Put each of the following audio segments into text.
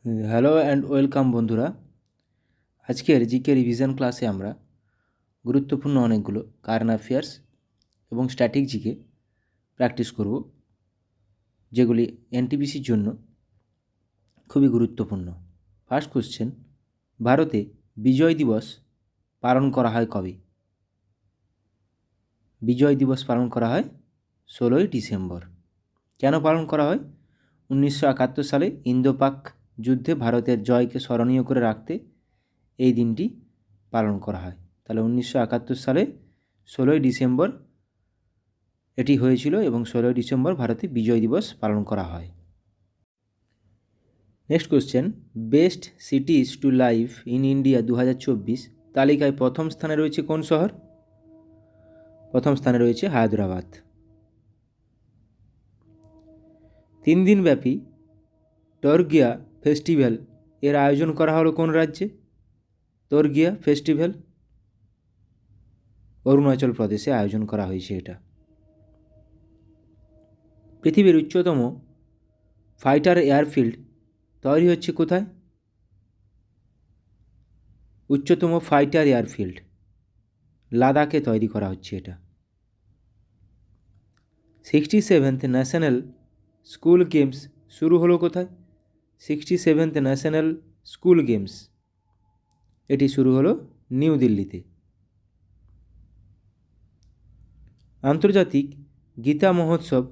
Hello and welcome বন্ধুরা। আজকের GK revision ক্লাসে আমরা গুরুত্বপূর্ণ অনেকগুলো কারেন্ট অ্যাফেয়ার্স এবং স্ট্যাটিক জিকে প্র্যাকটিস করব, যেগুলি এনটিপিসির জন্য খুবই গুরুত্বপূর্ণ। ফার্স্ট কোশ্চেন, ভারতে বিজয় দিবস পালন করা হয় কবে? বিজয় দিবস পালন করা হয় 16ই ডিসেম্বর। কেন পালন করা হয়? 1971 সালে ইন্দো পাক যুদ্ধে ভারতের জয়কে স্মরণীয় করে রাখতে এই দিনটি পালন করা হয়। তাহলে 1971 সালে 16ই ডিসেম্বর এটি হয়েছিল এবং 16ই ডিসেম্বর ভারতে বিজয় দিবস পালন করা হয়। Next question, best সিটিজ two live in India 2024 তালিকায় প্রথম স্থানে রয়েছে কোন শহর? প্রথম স্থানে রয়েছে হায়দ্রাবাদ। 3 দিনব্যাপী টর্গিয়া ফেস্টিভ্যাল এর আয়োজন করা হলো কোন রাজ্যে? টর্গিয়া ফেস্টিভ্যাল অরুণাচল প্রদেশে আয়োজন করা হয়েছে এটা। পৃথিবীর উচ্চতম ফাইটার এয়ারফিল্ড তৈরি হচ্ছে কোথায়? উচ্চতম ফাইটার এয়ারফিল্ড লাদাখে তৈরি করা হচ্ছে এটা। 67th ন্যাশনাল স্কুল গেমস শুরু হলো কোথায়? 67th ন্যাশনাল স্কুল গেমস এটি শুরু হলো নিউ দিল্লিতে। আন্তর্জাতিক গীতা মহোৎসব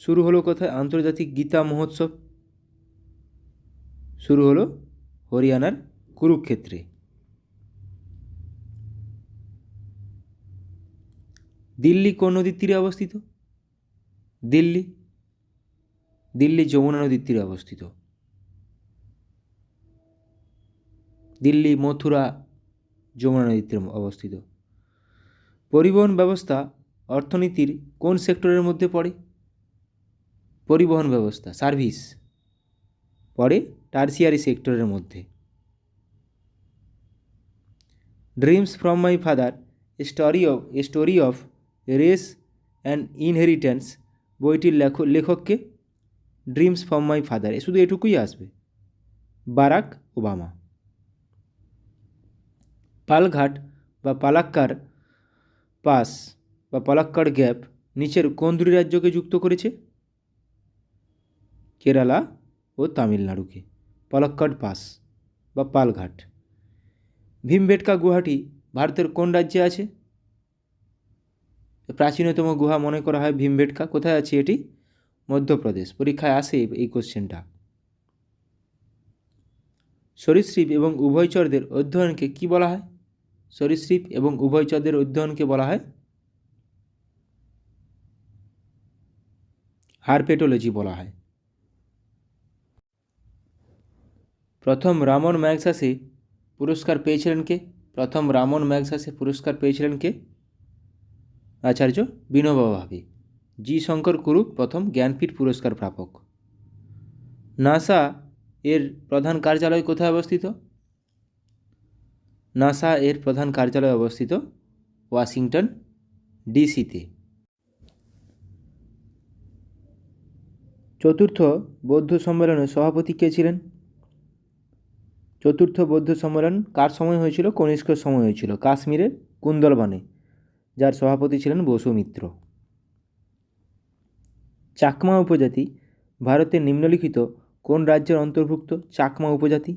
শুরু হলো কোথায়? আন্তর্জাতিক গীতা মহোৎসব শুরু হলো হরিয়ানার কুরুক্ষেত্রে। দিল্লি কোন নদীর তীরে অবস্থিত? দিল্লি যমুনা নদীর তীরে অবস্থিত। দিল্লি মথুরা যমুনা নদীর তীরে অবস্থিত। পরিবহন ব্যবস্থা অর্থনীতির কোন সেক্টরের মধ্যে পড়ে? পরিবহন ব্যবস্থা সার্ভিস পড়ে টার্সিয়ারি সেক্টরের মধ্যে। Dreams from my father a story of race and inheritance বইটির লেখককে? ড্রিমস ফ্রম মাই ফাদার শুধু এটুকুই আসবে, বারাক ওবামা। পালঘাট বা পালাক্কার পাস বা পালাক্কাড় গ্যাপ নিচের কোন দুটি রাজ্যকে যুক্ত করেছে? কেরালা ও তামিলনাড়ুকে। পালাক্কাড় পাস বা পালঘাট। ভীমবেটকা গুহাটি ভারতের কোন রাজ্যে আছে? প্রাচীনতম গুহা মনে করা হয় ভীমবেটকা। কোথায় আছে এটি? মধ্যপ্রদেশ। পরীক্ষায় আসে এই কোশ্চেনটা। সরীসৃপ এবং উভয়চরদের অধ্যয়নকে কি বলা হয়? সরীসৃপ এবং উভয়চরদের অধ্যয়নকে বলা হয় হারপেটোলজি বলা হয়। প্রথম রামন ম্যাগসাসে পুরস্কার পেয়েছিলেন কে? প্রথম রামন ম্যাগসাসে পুরস্কার পেয়েছিলেন কে? আচার্য বিনোবা ভাবে। জি শঙ্কর কুরুপ প্রথম জ্ঞানপীঠ পুরস্কার প্রাপক। নাসা এর প্রধান কার্যালয় কোথায় অবস্থিত? নাসা এর প্রধান কার্যালয় অবস্থিত ওয়াশিংটন ডিসিতে। চতুর্থ বৌদ্ধ সম্মেলনের সভাপতি কে ছিলেন? চতুর্থ বৌদ্ধ সম্মেলন কার সময় হয়েছিল? কনিষ্কের সময় হয়েছিল, কাশ্মীরের কুন্দলবানে, যার সভাপতি ছিলেন বসুমিত্র। চাকমা উপজাতি ভারতের নিম্নলিখিত কোন রাজ্যের অন্তর্ভুক্ত? চাকমা উপজাতি।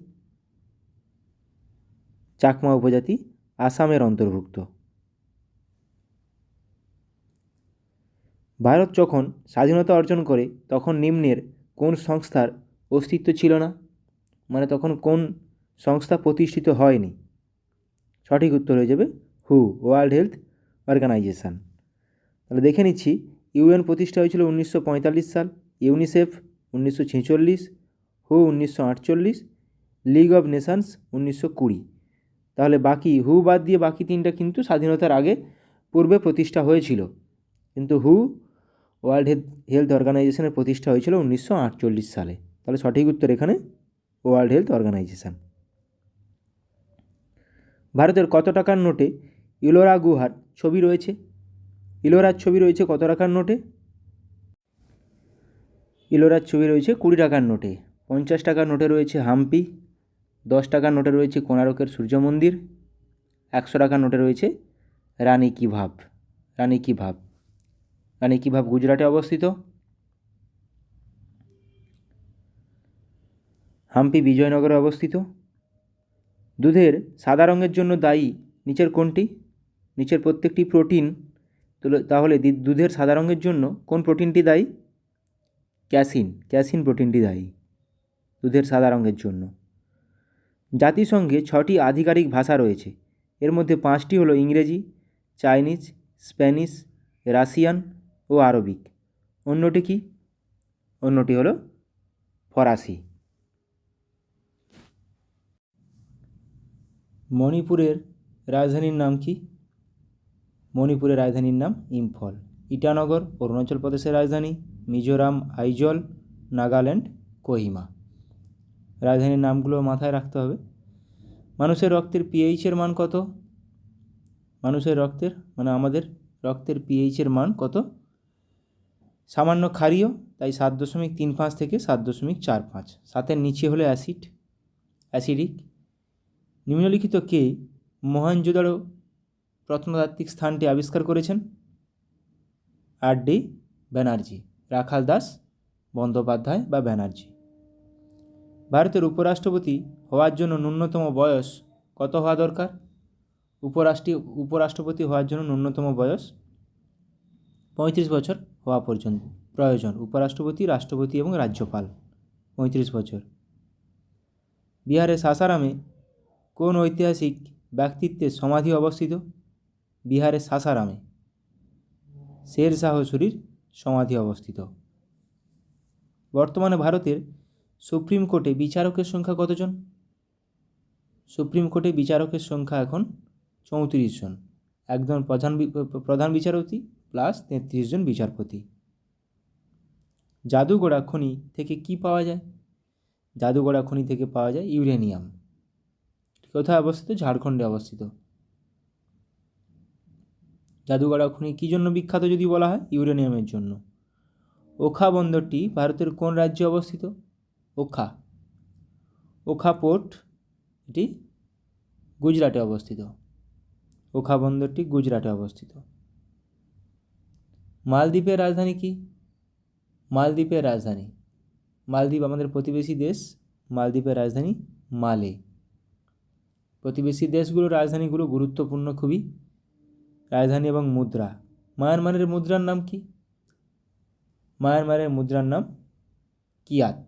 চাকমা উপজাতি আসামের অন্তর্ভুক্ত। ভারত যখন স্বাধীনতা অর্জন করে তখন নিম্নের কোন সংস্থার অস্তিত্ব ছিল না? মানে তখন কোন সংস্থা প্রতিষ্ঠিত হয়নি? সঠিক উত্তর হয়ে যাবে হু, ওয়ার্ল্ড হেলথ অর্গানাইজেশান। তাহলে দেখে নিচ্ছি, ইউএন প্রতিষ্ঠা হয়েছিল 1945 সাল, UNICEF 1946, who 1948, league of Nations 1920। তাহলে বাকি হু বাদ দিয়ে বাকি তিনটা কিন্তু স্বাধীনতার আগে পূর্বে প্রতিষ্ঠা হয়েছিল, কিন্তু হু ওয়ার্ল্ড হেলথ অর্গানাইজেশনের প্রতিষ্ঠা হয়েছিল 1948 সালে। তাহলে সঠিক উত্তর এখানে ওয়ার্ল্ড হেলথ অর্গানাইজেশান। ভারতের কত টাকার নোটে ইলোরা গুহার ছবি রয়েছে? ইলোরার ছবি রয়েছে কত টাকার নোটে? ইলোরার ছবি রয়েছে 20 টাকার নোটে। 50 টাকার নোটে রয়েছে হাম্পি, 10 টাকার নোটে রয়েছে কোণারকের সূর্য মন্দির, 100 টাকার নোটে রয়েছে রানী কি ভাব। রানী কি ভাব, রানী কি ভাব গুজরাটে অবস্থিত। হাম্পি বিজয়নগরে অবস্থিত। দুধের সাদা রঙের জন্য দায়ী নিচের কোনটি? নিচের প্রত্যেকটি প্রোটিন তাহলে দুধের সাদা রঙের জন্য কোন প্রোটিনটি দায়ী? ক্যাসিন, ক্যাসিন প্রোটিনটি দায়ী দুধের সাদা রঙের জন্য। জাতিসংঘে 6টি আধিকারিক ভাষা রয়েছে, এর মধ্যে 5টি হলো ইংরেজি, চাইনিজ, স্প্যানিশ, রাশিয়ান ও আরবিক। অন্যটি কি? অন্যটি হলো ফরাসি। মণিপুরের রাজধানীর নাম কি? মণিপুরের রাজধানীর নাম ইম্ফল। ইটানগর অরুণাচল প্রদেশের রাজধানী, মিজোরাম আইজল, নাগাল্যান্ড কোহিমা। রাজধানীর নামগুলো মাথায় রাখতে হবে। মানুষের রক্তের পিএইচের মান কত? মানুষের রক্তের আমাদের রক্তের পিএইচের মান কত? সামান্য ক্ষারীয়, তাই 7.35 থেকে 7.45। 7-এর নিচে হলে অ্যাসিডিক। নিম্নলিখিত কে মহেঞ্জোদারো প্রত্নতাত্ত্বিক স্থানটি আবিষ্কার করেছেন? আর.ডি. ব্যানার্জি, রাখাল দাস বন্দ্যোপাধ্যায় বা ব্যানার্জি। ভারতের উপরাষ্ট্রপতি হওয়ার জন্য ন্যূনতম বয়স কত হওয়া দরকার? উপরাষ্ট্রপতি হওয়ার জন্য ন্যূনতম বয়স 35 বছর হওয়া পর্যন্ত প্রয়োজন। উপরাষ্ট্রপতি, রাষ্ট্রপতি এবং রাজ্যপাল 35 বছর। বিহারের সাসারামে কোন ঐতিহাসিক ব্যক্তিত্বের সমাধি অবস্থিত? বিহারের সাসারামে শের শাহ সূরির সমাধি অবস্থিত। বর্তমানে ভারতের সুপ্রিম কোর্টে বিচারকের সংখ্যা কতজন? সুপ্রিম কোর্টে বিচারকের সংখ্যা এখন 34 জন। একজন প্রধান বিচারপতি প্লাস 33 জন বিচারপতি। জাদুগড়া খনি থেকে কি পাওয়া যায়? জাদুগড়া খনি থেকে পাওয়া যায় ইউরেনিয়াম। কোথায় অবস্থিত? ঝাড়খণ্ডে অবস্থিত। জাদুগড়া খনি কী জন্য বিখ্যাত যদি বলা হয়? ইউরেনিয়ামের জন্য। ওখা বন্দরটি ভারতের কোন রাজ্যে অবস্থিত? ওখা পোর্ট এটি গুজরাটে অবস্থিত। ওখা বন্দরটি গুজরাটে অবস্থিত। মালদ্বীপের রাজধানী কি? মালদ্বীপের রাজধানী, মালদ্বীপ আমাদের প্রতিবেশী দেশ, মালদ্বীপের রাজধানী মালে। প্রতিবেশী দেশগুলোর রাজধানীগুলো গুরুত্বপূর্ণ খুবই। রাজধানী এবং মুদ্রা। মায়ানমারের মুদ্রার নাম কি? মায়ানমারের মুদ্রার নাম কিয়াত।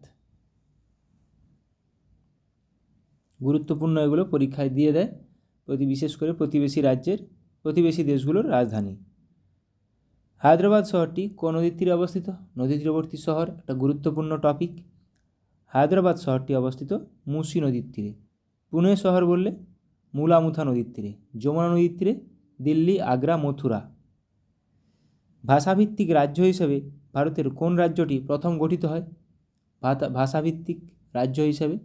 গুরুত্বপূর্ণ এগুলো পরীক্ষায় দিয়ে দেয়, বিশেষ করে প্রতিবেশী দেশগুলোর রাজধানী। হায়দ্রাবাদ শহরটি কোন নদীর তীরে অবস্থিত? নদী তীরবর্তী শহর, একটা গুরুত্বপূর্ণ টপিক। হায়দ্রাবাদ শহরটি অবস্থিত মুসি নদীর তীরে। পুনে শহর বললে মুলামুথা নদীর তীরে। যমুনা নদীর তীরে দিল্লি, আগ্রা, মথুরা। ভাষাভিত্তিক রাজ্য হিসেবে ভারতের কোন রাজ্যটি প্রথম গঠিত হয়? ভাষাভিত্তিক রাজ্য হিসেবে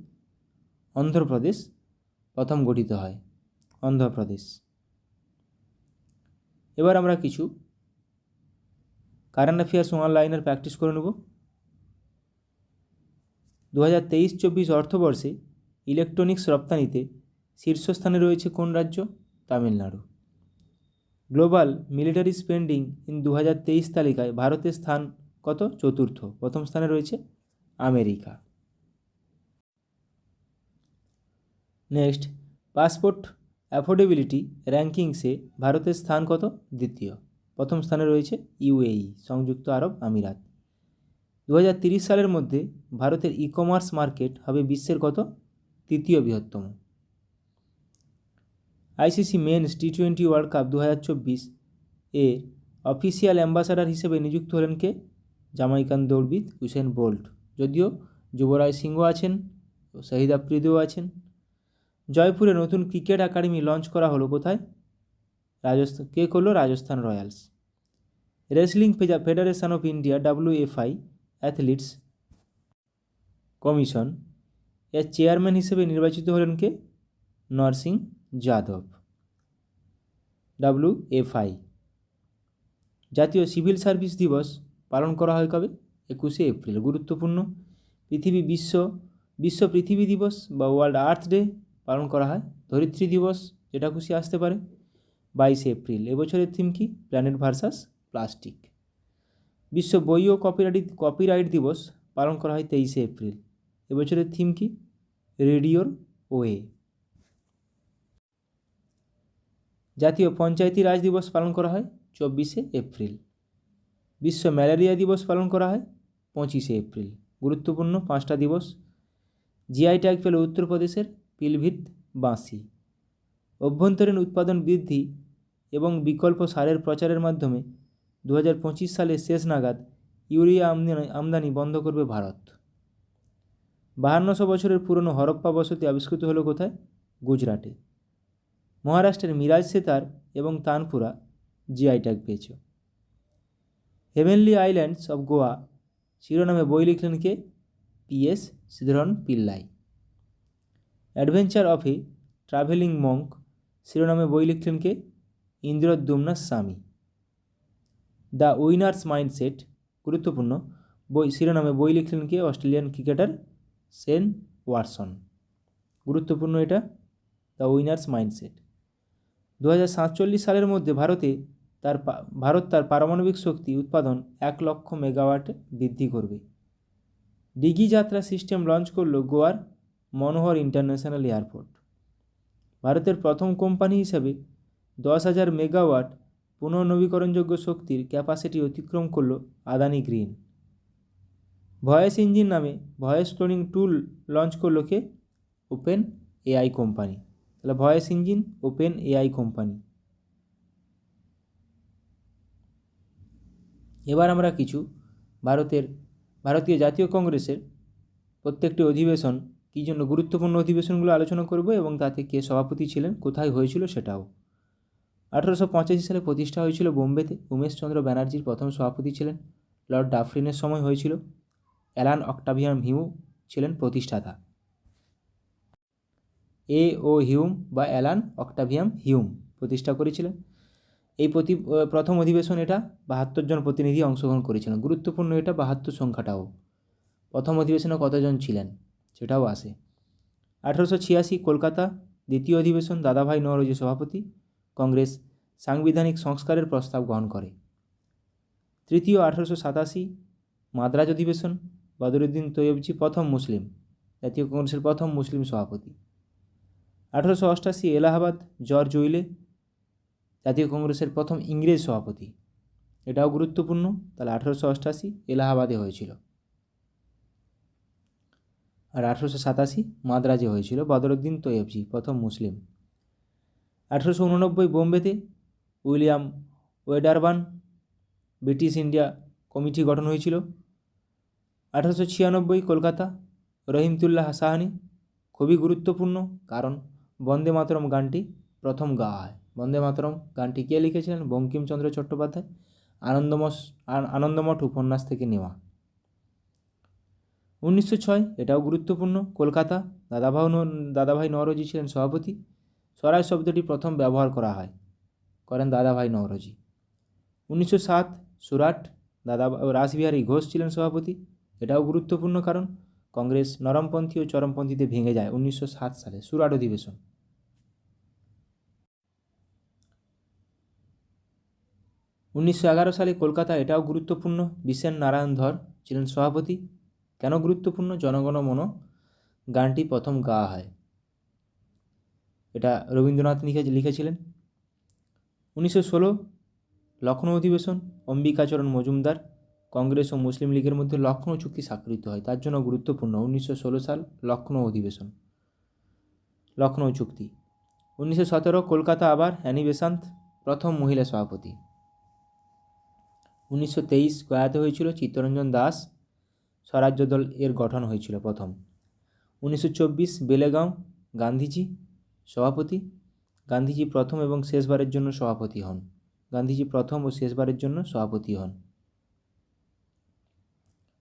অন্ধ্রপ্রদেশ প্রথম গঠিত হয়। অন্ধ্রপ্রদেশ। এবার আমরা কিছু কারেন্ট অ্যাফেয়ার্স অনলাইনের প্র্যাকটিস করে নেব। 2023-24 অর্থবর্ষে ইলেকট্রনিক্স রপ্তানিতে শীর্ষস্থানে রয়েছে কোন রাজ্য? Tamil Nadu. Global military spending in 2023 তালিকায় ভারতের স্থান কত? চতুর্থ। প্রথম স্থানে রয়েছে আমেরিকা। নেক্সট, পাসপোর্ট অ্যাফোর্ডেবিলিটি র্যাঙ্কিংসে ভারতের স্থান কত? দ্বিতীয়। প্রথম স্থানে রয়েছে ইউএই, সংযুক্ত আরব আমিরাত। 2030 সালের মধ্যে ভারতের ই কমার্স মার্কেট হবে বিশ্বের কত? তৃতীয় বৃহত্তম। আইসিসি মেন্স টি20 ওয়ার্ল্ড কাপ 2024 এ অফিসিয়াল অ্যাম্বাসাডার হিসেবে নিযুক্ত হলেন কে? জামাইকান দৌড়বিদ উসেন বোল্ট। যদিও যুবরাজ সিংহ আছেন, শহীদ আফ্রিদিও আছেন। জয়পুরে নতুন ক্রিকেট একাডেমি লঞ্চ করা হলো কোথায়? রাজস্থান। কে করলো? Rajasthan Royals. Wrestling federation of India WFI athletes commission এর চেয়ারম্যান হিসেবে নির্বাচিত হলেন কে? নরসিং যাদব। WFI। জাতীয় সিভিল সার্ভিস দিবস পালন করা হয় কবে? 21শে এপ্রিল। গুরুত্বপূর্ণ। বিশ্ব পৃথিবী দিবস বা ওয়ার্ল্ড আর্থ ডে পালন করা হয়। ধরিত্রী দিবস, যেটা খুশি আসতে পারে, 22 এপ্রিল। এবছরের থিম কি? Planet versus plastic. বিশ্ব বই ও কপিরাইট দিবস পালন করা হয় 23 এপ্রিল। এবছরের থিম কি? রেডিওর ওয়ে। জাতীয় পঞ্চায়েতি রাজ দিবস পালন করা হয় 24 এপ্রিল। বিশ্ব ম্যালেরিয়া দিবস পালন করা হয় 25 এপ্রিল। গুরুত্বপূর্ণ 5টা দিবস। জিআই ট্যাগ পেল উত্তরপ্রদেশের পিলভিত বাঁশি। অভ্যন্তরীণ উৎপাদন বৃদ্ধি এবং বিকল্প সারের প্রচারের মাধ্যমে 2025 সালের শেষ নাগাদ ইউরিয়া আমদানি বন্ধ করবে ভারত। 5200 বছরের পুরনো হরপ্পা বসতি আবিষ্কৃত হলো কোথায়? গুজরাটে। মহারাষ্ট্রের মিরাজ সেতার এবং তানপুরা জিআই ট্যাগ পেয়েছে। হেভেনলি আইল্যান্ডস অফ গোয়া শিরোনামে বই লিখলেন কে? PS Sreedharan Pillai. Adventure of a travelling monk শিরোনামে বই লিখলেন কে? ইন্দ্রদ্যুম্ন স্বামী। দ্য উইনার্স মাইন্ডসেট গুরুত্বপূর্ণ শিরোনামে বই লিখলেন কে? Australian cricketer Shane Watson. গুরুত্বপূর্ণ এটা, দ্য উইনার্স মাইন্ডসেট। 2047 সালের মধ্যে ভারত তার পারমাণবিক শক্তি উৎপাদন 1 লক্ষ মেগাওয়াট বৃদ্ধি করবে। ডিগি যাত্রা সিস্টেম লঞ্চ করল গোয়ার মনোহর ইন্টারন্যাশনাল এয়ারপোর্ট। ভারতের প্রথম কোম্পানি হিসাবে 10,000 মেগাওয়াট পুনর্নবীকরণযোগ্য শক্তির ক্যাপাসিটি অতিক্রম করল আদানি গ্রিন। ভয়েস ইঞ্জিন নামে ভয়েস ক্লোনিং টুল লঞ্চ করল কে? OpenAI company. তাহলে voice engine OpenAI company. এবার আমরা কিছু ভারতীয় জাতীয় কংগ্রেসের প্রত্যেকটি অধিবেশন কী জন্য গুরুত্বপূর্ণ অধিবেশনগুলো আলোচনা করব এবং তাতে কে সভাপতি ছিলেন, কোথায় হয়েছিল সেটাও। 1885 সালে প্রতিষ্ঠা হয়েছিল বোম্বেতে। উমেশচন্দ্র ব্যানার্জির প্রথম সভাপতি ছিলেন। লর্ড ডাফরিনের সময় হয়েছিল। অ্যালান অক্টাভিয়াম হিউ ছিলেন প্রতিষ্ঠাতা। ও হিউম বা অ্যালান অক্টাভিয়াম হিউম প্রতিষ্ঠা করেছিলেন। এই প্রথম অধিবেশন, এটা 72 জন প্রতিনিধি অংশগ্রহণ করেছিলেন। গুরুত্বপূর্ণ এটা 72 সংখ্যাটাও। প্রথম অধিবেশনে কতজন ছিলেন সেটাও আসে। 1886 কলকাতা দ্বিতীয় অধিবেশন, দাদাভাই নওরোজি সভাপতি। কংগ্রেস সাংবিধানিক সংস্কারের প্রস্তাব গ্রহণ করে। তৃতীয় 1887 মাদ্রাজ অধিবেশন, বদরুদ্দিন তৈয়বজি প্রথম মুসলিম, জাতীয় কংগ্রেসের প্রথম মুসলিম সভাপতি। 1888 এলাহাবাদ জর্জ উইলে, জাতীয় কংগ্রেসের প্রথম ইংরেজ সভাপতি। এটাও গুরুত্বপূর্ণ। তাহলে 1888 এলাহাবাদে হয়েছিল। আর 1887 মাদ্রাজে হয়েছিল, বদরুদ্দিন তৈয়বজি প্রথম মুসলিম। 1889 বোম্বেতে William Wedderburn British India committee গঠন হয়েছিল। 1896 কলকাতা রহিমতুল্লাহ সাহানি। খুবই গুরুত্বপূর্ণ, কারণ বন্দে মাতরম গানটি প্রথম গাওয়া হয়। বন্দে মাতরম গানটি কে লিখেছিলেন? বঙ্কিমচন্দ্র চট্টোপাধ্যায়। আনন্দমঠ উপন্যাস থেকে নেওয়া। 1906 এটাও গুরুত্বপূর্ণ, কলকাতা দাদাভাই নওরোজি ছিলেন সভাপতি। স্বরাজ শব্দটি প্রথম ব্যবহার করেন দাদাভাই নওরোজি। 1907 সুরাট, রাসবিহারী ঘোষ ছিলেন সভাপতি। এটাও গুরুত্বপূর্ণ, কারণ কংগ্রেস নরমপন্থী ও চরমপন্থীতে ভেঙে যায় 1907 সালে, সুরাট অধিবেশন। 1911 সালে কলকাতা, এটাও গুরুত্বপূর্ণ, বিশেন নারায়ণ ধর ছিলেন সভাপতি। কেন গুরুত্বপূর্ণ? জনগণ মন গানটি প্রথম গাওয়া হয়, এটা রবীন্দ্রনাথ লিখেছিলেন। 1916 লখনৌ অধিবেশন, অম্বিকাচরণ মজুমদার। কংগ্রেস ও মুসলিম লীগের মধ্যে লখনৌ চুক্তি স্বাক্ষরিত হয়, তার জন্য গুরুত্বপূর্ণ। 1916 সাল লখনৌ অধিবেশন, লখনৌ চুক্তি। 1917 কলকাতা আবার, অ্যানি বেসান্ত প্রথম মহিলা সভাপতি। 1923 গয়াতে হয়েছিল, চিত্তরঞ্জন দাস স্বরাজ্য দল এর গঠন হয়েছিল প্রথম। 1924 বেলেগাঁও, গান্ধীজি সভাপতি। গান্ধীজি প্রথম এবং শেষবারের জন্য সভাপতি হন।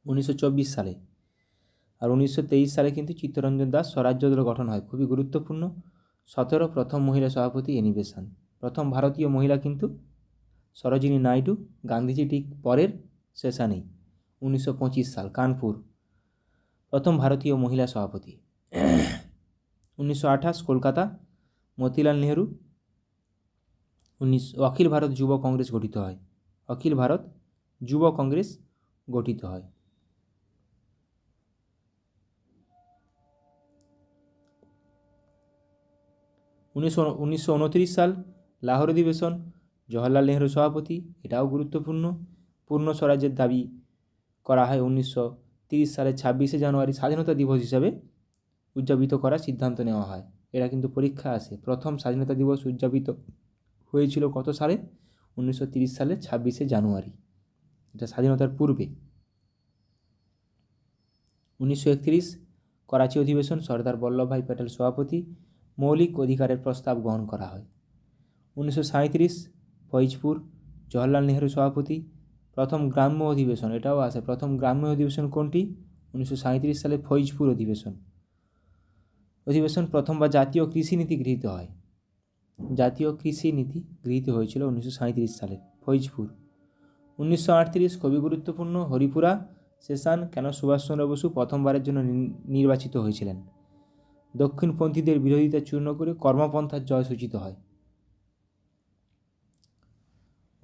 1924 সালে। আর 1923 সালে কিন্তু চিত্তরঞ্জন দাস স্বরাজ্য দল গঠন হয়, খুবই গুরুত্বপূর্ণ। 17 প্রথম মহিলা সভাপতি অ্যানি বেসান্ত। প্রথম ভারতীয় মহিলা কিন্তু সরোজিনী নাইডু। গান্ধীজি ঠিক পরের সেশনেই 1925 সাল কানপুর। প্রথম ভারতীয় মহিলা সভাপতি 1928 কলকাতা, মতিলাল নেহরু। অখিল ভারত যুব কংগ্রেস গঠিত হয়। অখিল ভারত যুব কংগ্রেস গঠিত হয়। 1929 সাল লাহোর অধিবেশন, জওহরলাল নেহরু সভাপতি, এটাও গুরুত্বপূর্ণ। পূর্ণ স্বরাজ্যের দাবি করা হয় 1930 সালের 26শে জানুয়ারি স্বাধীনতা দিবস হিসাবে উদযাপিত করার সিদ্ধান্ত নেওয়া হয়। এরা কিন্তু পরীক্ষা আসে। প্রথম স্বাধীনতা দিবস উদযাপিত হয়েছিল কত সালে? 1930 সালের 26শে জানুয়ারি, এটা স্বাধীনতার পূর্বে। 1931 করাচি অধিবেশন, সর্দার বল্লভভাই প্যাটেল সভাপতি, মৌলিক অধিকারের প্রস্তাব গ্রহণ করা হয়। 1937 ফৈজপুর, জওহরলাল নেহরু সভাপতি, প্রথম গ্রাম্য অধিবেশন, এটাও আসে। প্রথম গ্রাম্য অধিবেশন কোনটি? 1937 সালে ফৈজপুর অধিবেশন। প্রথমবার জাতীয় কৃষি নীতি গৃহীত হয়। জাতীয় কৃষি নীতি গৃহীত হয়েছিল 1937 সালে, ফৈজপুর। 1938 খুবই গুরুত্বপূর্ণ, হরিপুরা সেশন। কেন সুভাষচন্দ্র বসু প্রথমবারের জন্য নির্বাচিত হয়েছিলেন? দক্ষিণপন্থীদের বিরোধিতা চূর্ণ করে কর্মপন্থার জয় সূচিত হয়।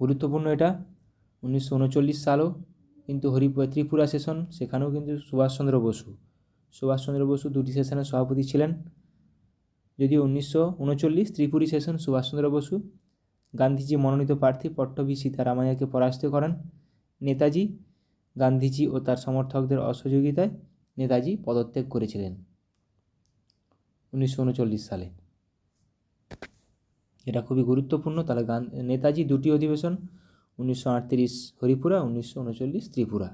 গুরুত্বপূর্ণ এটা। 1939 সালও কিন্তু ত্রিপুরা সেশন, সেখানেও কিন্তু সুভাষচন্দ্র বসু দুটি সেশনের সভাপতি ছিলেন। যদিও 1939 ত্রিপুরী সেশন সুভাষচন্দ্র বসু গান্ধীজি মনোনীত প্রার্থী পট্টভি সীতারামাইয়াকে পরাস্ত করেন। নেতাজি গান্ধীজি ও তার সমর্থকদের অসহযোগিতায় নেতাজি পদত্যাগ করেছিলেন 1939 সালে। এটা খুবই গুরুত্বপূর্ণ। তাহলে নেতাজি দুটি অধিবেশন, 1938 হরিপুরা, 1939 ত্রিপুরা।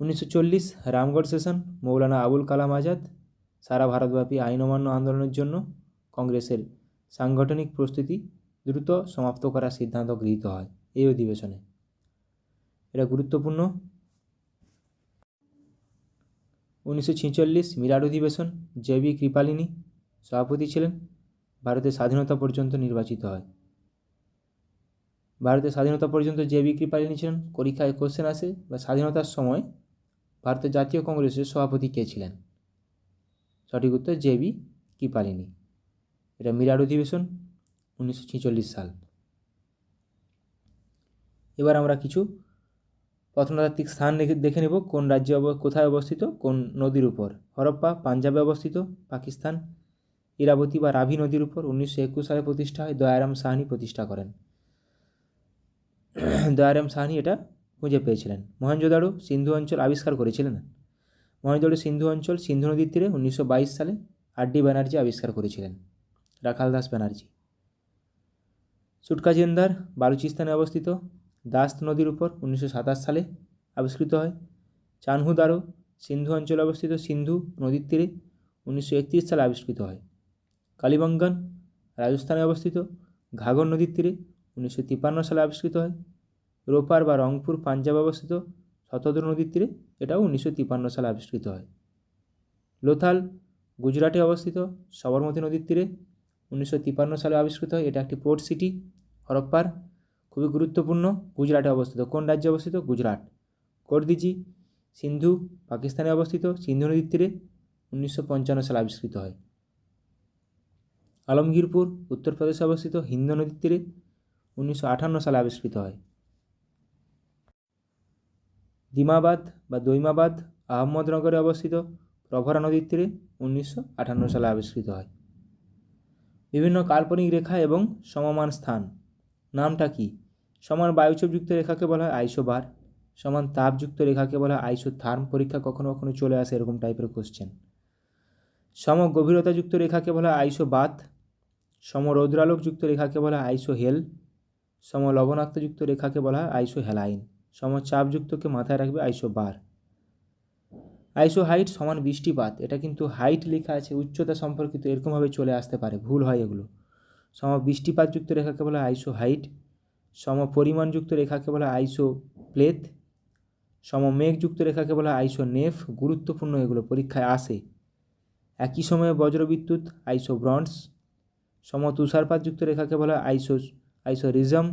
1940 রামগড় সেশন, মৌলানা আবুল কালাম আজাদ সারা ভারতব্যাপী আইন অমান্য আন্দোলনের জন্য কংগ্রেসের সাংগঠনিক প্রস্তুতি দ্রুত সমাপ্ত করার সিদ্ধান্ত গৃহীত হয় এই অধিবেশনে। এটা গুরুত্বপূর্ণ। 1946 মিরাট অধিবেশন, জে.বি. কৃপালিনী সভাপতি ছিলেন। ভারতের স্বাধীনতা পর্যন্ত নির্বাচিত হয়। ভারতের স্বাধীনতা পর্যন্ত জে.বি. কৃপালিনী ছিলেন। পরীক্ষায় কোশ্চেন আসে বা স্বাধীনতার সময় ভারতের জাতীয় কংগ্রেসের সভাপতি কে ছিলেন? সঠিক উত্তর জে.বি. কৃপালিনী। এটা মিরাট অধিবেশন 1946 সাল। এবার আমরা কিছু প্রত্নতাত্ত্বিক স্থান দেখে নেব। কোন রাজ্যে কোথায় অবস্থিত, কোন নদীর উপর? হরপ্পা পাঞ্জাবে অবস্থিত, পাকিস্তান। ইরাবতী বা রাভি নদীর উপর 1921 সালে প্রতিষ্ঠা হয়, দয়ারাম সাহানি প্রতিষ্ঠা করেন। দয়ারাম সাহানি এটা খুঁজে পেয়েছিলেন। মহেঞ্জোদারো সিন্ধু অঞ্চল আবিষ্কার করেছিলেন। মহেঞ্জোদারো সিন্ধু অঞ্চল সিন্ধু নদীর তীরে 1922 সালে আর.ডি. ব্যানার্জি আবিষ্কার করেছিলেন, রাখাল দাস ব্যানার্জি। সুটকাজিন্দার বালুচিস্তানে অবস্থিত, দাস্ত নদীর উপর 1927 সালে আবিষ্কৃত হয়। চানহুদারো সিন্ধু অঞ্চলে অবস্থিত, সিন্ধু নদীর তীরে 1931 সালে আবিষ্কৃত হয়। কালীবঙ্গন রাজস্থানে অবস্থিত, ঘাঘর নদীর তীরে 1953 সালে আবিষ্কৃত হয়। রোপার বা রংপুর পাঞ্জাবে অবস্থিত, শতদ্র নদীর তীরে, এটাও 1953 সালে আবিষ্কৃত হয়। লোথাল গুজরাটে অবস্থিত, সবরমতী নদীর তীরে 1953 সালে আবিষ্কৃত হয়। এটা একটি পোর্ট সিটি হরপ্পার, খুবই গুরুত্বপূর্ণ। গুজরাটে অবস্থিত। কোন রাজ্যে অবস্থিত? গুজরাট। করদিজি সিন্ধু পাকিস্তানে অবস্থিত, সিন্ধু নদীর তীরে 1955 সালে আবিষ্কৃত হয়। আলমগীরপুর উত্তরপ্রদেশে অবস্থিত, হিন্দু নদীর তীরে 1958 সালে আবিষ্কৃত হয়। দিমাবাদ বা দৈমাবাদ আহমদনগরে অবস্থিত, প্রভরা নদীর তীরে 1958 সালে আবিষ্কৃত হয়। বিভিন্ন কাল্পনিক রেখা এবং সমমান স্থান নামটা কি? সমান বায়ুচাপযুক্ত রেখাকে বলা হয় আইসোবার, সমান তাপযুক্ত রেখাকে বলা হয় আইসোথার্ম। পরীক্ষা কখনো কখনো চলে আসে এরকম টাইপের কোশ্চেন। সম গভীরতাযুক্ত রেখাকে বলা হয় আইসোবাত, সম রৌদ্রালোকযুক্ত রেখাকে বলা হয় আইসোহেল, সম লবণাক্তযুক্ত রেখাকে বলা হয় আইসোহ্যালাইন, সম চাপযুক্তকে মাথায় রাখবে আইসোবার। আইসো হাইট সমান বৃষ্টিপাত, এটা কিন্তু হাইট লেখা আছে উচ্চতা সম্পর্কিত, এরকমভাবে চলে আসতে পারে, ভুল হয় এগুলো। সম বৃষ্টিপাতযুক্ত রেখাকে বলা হয় আইসো হাইট, সম পরিমাণযুক্ত রেখাকে বলা হয় আইসো প্লেথ, সম মেঘযুক্ত রেখাকে বলা হয় আইসো নেফ। গুরুত্বপূর্ণ এগুলো, পরীক্ষায় আসে। একই সময়ে বজ্রবিদ্যুৎ আইসো ব্রন্স, সম তুষারপাতযুক্ত রেখাকে বলা হয় আইসো রিজম,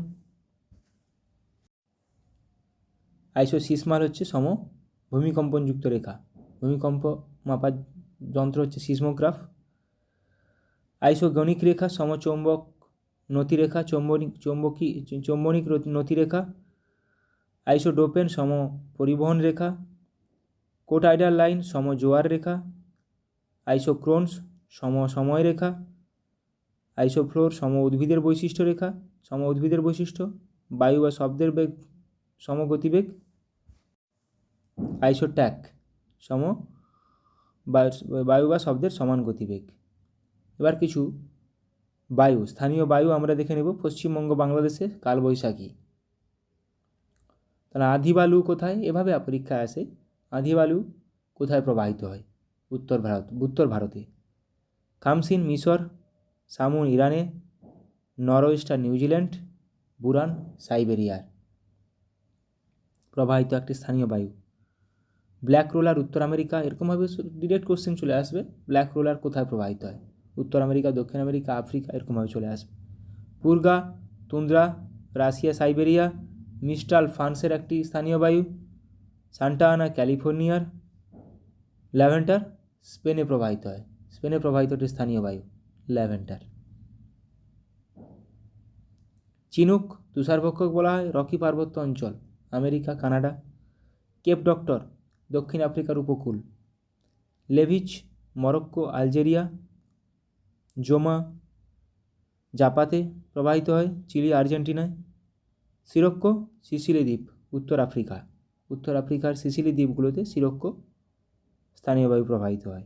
আইসো সিসমাল হচ্ছে সম ভূমিকম্পনযুক্ত রেখা, ভূমিকম্প মাপার যন্ত্র হচ্ছে সিসমোগ্রাফ। আইসোগণিক রেখা, সমচৌম্বক নতিরেখা, চৌম্বনিক নতিরেখা। আইসোডোপেন, সম পরিবহন রেখা। কোটাইডাল লাইন, সম জোয়ার রেখা। আইসোক্রোনস, সম সময় রেখা। আইসোফ্লোর, সম উদ্ভিদের বৈশিষ্ট্য রেখা, সম উদ্ভিদের বৈশিষ্ট্য। বায়ু বা শব্দের বেগ, সমগতিবেগ। আইসোট্যাক, সম বায়ু বা শব্দের সমান গতিবেগ। এবার কিছু বায়ু, স্থানীয় বায়ু আমরা দেখে নেব। পশ্চিমবঙ্গ, বাংলাদেশে কালবৈশাখী। তাহলে আঁধিবালু কোথায়? এভাবে পরীক্ষায় আসে, আঁধিবালু কোথায় প্রবাহিত হয়? উত্তর ভারতে। খামসিন মিশর, সামুন ইরানে, নরওয়েস্টার নিউজিল্যান্ড, বুরান সাইবেরিয়ার প্রবাহিত একটি স্থানীয় বায়ু। ব্ল্যাক রোলার, উত্তর আমেরিকা। এরকমভাবে ডিরেক্ট কোশ্চেন চলে আসবে, ব্ল্যাক রোলার কোথায় প্রবাহিত হয়? উত্তর আমেরিকা, দক্ষিণ আমেরিকা, আফ্রিকা, এরকমভাবে চলে আসবে। Purga, tundra, Russia Siberia. মিস্টাল, ফ্রান্সের একটি স্থানীয় বায়ু। সান্টা আনা, ক্যালিফোর্নিয়ার। ল্যাভেন্ডার, স্পেনে প্রবাহিত হয়, স্পেনে প্রবাহিত একটি স্থানীয় বায়ু ল্যাভেন্ডার। চিনুক, তুষারভক্ষক বলা হয়, রকি পার্বত্য অঞ্চল, আমেরিকা, কানাডা। কেপ ডক্টর, দক্ষিণ আফ্রিকার উপকূল। লেভিচ, মরক্কো, আলজেরিয়া। জোমা, জাপাতে প্রবাহিত হয়, চিলি, আর্জেন্টিনায়। সিরক্কো, সিসিলি দ্বীপ, উত্তর আফ্রিকা। উত্তর আফ্রিকার সিসিলি দ্বীপগুলোতে সিরক্কো স্থানীয় বায়ু প্রবাহিত হয়।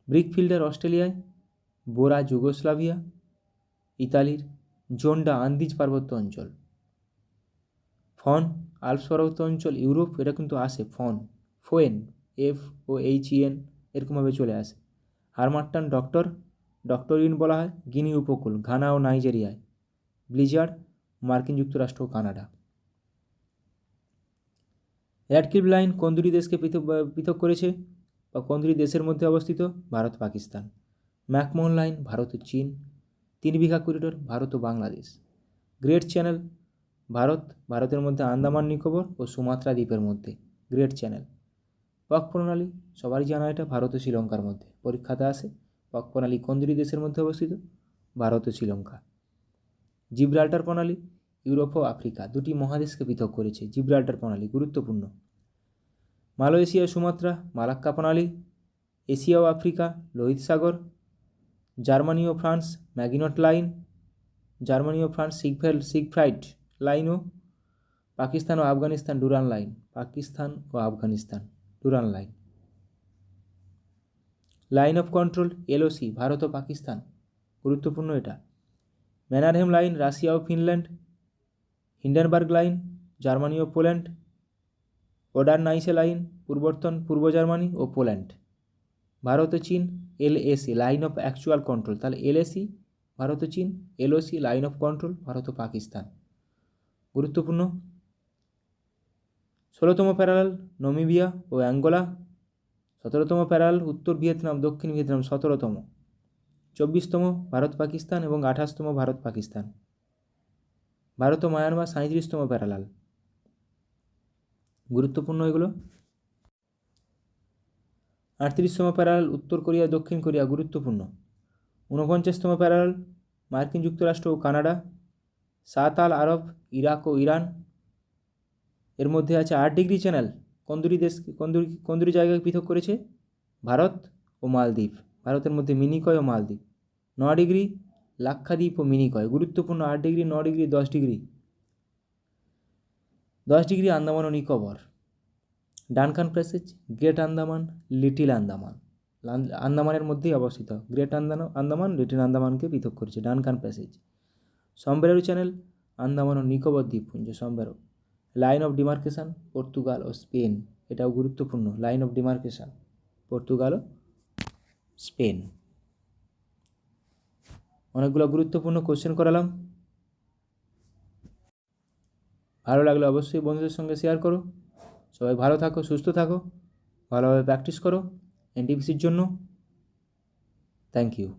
ব্রিকফিল্ডার, অস্ট্রেলিয়ায়। বোরা, যুগোস্লাভিয়া, ইতালির। জোন্ডা, আন্দিজ পার্বত্য অঞ্চল। ফন, আল্পস পার্বত্য অঞ্চল, ইউরোপ। এটা কিন্তু আসে ফোয়েন, FOHEN, এরকমভাবে চলে আসে। হারমাট্টান, ডক্টরিন বলা হয়, গিনি উপকূল, ঘানা ও নাইজেরিয়ায়। ব্লিজার্ড, মার্কিন যুক্তরাষ্ট্র ও কানাডা। র্যাডক্লিফ লাইন কোন দুটি দেশকে পৃথক করেছে বা কোন দুটি দেশের মধ্যে অবস্থিত? ভারত, পাকিস্তান। ম্যাকমোহন লাইন, ভারত ও চীন। 3 বিঘা করিডোর, ভারত ও বাংলাদেশ। গ্রেট চ্যানেল, ভারতের মধ্যে আন্দামান নিকোবর ও সুমাত্রা দ্বীপের মধ্যে গ্রেট চ্যানেল। পাক প্রণালী, সবারই জানা এটা, ভারত ও শ্রীলঙ্কার মধ্যে পরীক্ষাতে আসে। পাক প্রণালী কোন দুটি দেশের মধ্যে অবস্থিত? ভারত ও শ্রীলঙ্কা। জিব্রাল্টার প্রণালী, ইউরোপ ও আফ্রিকা, দুটি মহাদেশকে পৃথক করেছে। জিব্রাল্টার প্রণালী গুরুত্বপূর্ণ। মালয়েশিয়া, সুমাত্রা, মালাক্কা প্রণালী। এশিয়া ও আফ্রিকা, লোহিত সাগর। জার্মানি ও ফ্রান্স, ম্যাগিনট লাইন। জার্মানি ও ফ্রান্স, সিগফ্রাইড লাইন। ও পাকিস্তান ও আফগানিস্তান, ডুরান লাইন। পাকিস্তান ও Afghanistan, Durand line. Line of control, LOC, Bharat ও পাকিস্তান, গুরুত্বপূর্ণ এটা। ম্যানারহেম লাইন, রাশিয়া ও ফিনল্যান্ড। হিন্ডেনবার্গ লাইন, জার্মানি ও পোল্যান্ড। ওডারনাইসে লাইন, পূর্ব জার্মানি ও পোল্যান্ড। ভারত ও চীন, LAC, line of actual control. তাহলে LAC ভারত ও চীন, LOC line of control, Bharat ও পাকিস্তান, গুরুত্বপূর্ণ। 16তম প্যারালাল, নামিবিয়া ও অ্যাঙ্গোলা। 17তম প্যারালাল, উত্তর ভিয়েতনাম, দক্ষিণ ভিয়েতনাম, 17তম। 24তম ভারত পাকিস্তান এবং 28তম ভারত পাকিস্তান। ভারত ও মায়ানমার, 37তম প্যারালাল, গুরুত্বপূর্ণ এগুলো। 38তম প্যারালাল, উত্তর কোরিয়া, দক্ষিণ কোরিয়া, গুরুত্বপূর্ণ। 49তম প্যারালাল, মার্কিন যুক্তরাষ্ট্র ও কানাডা। 7 আল আরব, ইরাক ও ইরান। এর মধ্যে আছে 8 ডিগ্রি চ্যানেল, কোন দুটি জায়গায় পৃথক করেছে? ভারত ও মালদ্বীপ, ভারতের মধ্যে মিনিকয় ও মালদ্বীপ। 9 ডিগ্রি, লাক্ষাদ্বীপ ও মিনিকয়, গুরুত্বপূর্ণ। 8 degree, 9 degree, 10 degree. 10 degree Andaman ও Nicobar. Duncan Passage, Great Andaman, Little Andaman, আন্দামানের মধ্যেই অবস্থিত। গ্রেট আন্দামান, লিটিল আন্দামানকে পৃথক করেছে Duncan Passage. Sombrero Channel, Andaman ও নিকোবর দ্বীপপুঞ্জ, Sombrero. Line of demarcation, Portugal ও স্পেন, এটাও গুরুত্বপূর্ণ। লাইন অফ ডিমার্কেশন, পর্তুগাল ও স্পেন। অনেকগুলো গুরুত্বপূর্ণ কোশ্চেন করালাম। ভালো লাগলে অবশ্যই বন্ধুদের সঙ্গে শেয়ার করো। সবাই ভালো থাকো, সুস্থ থাকো, ভালোভাবে প্র্যাকটিস করো NTPCর জন্য। Thank you.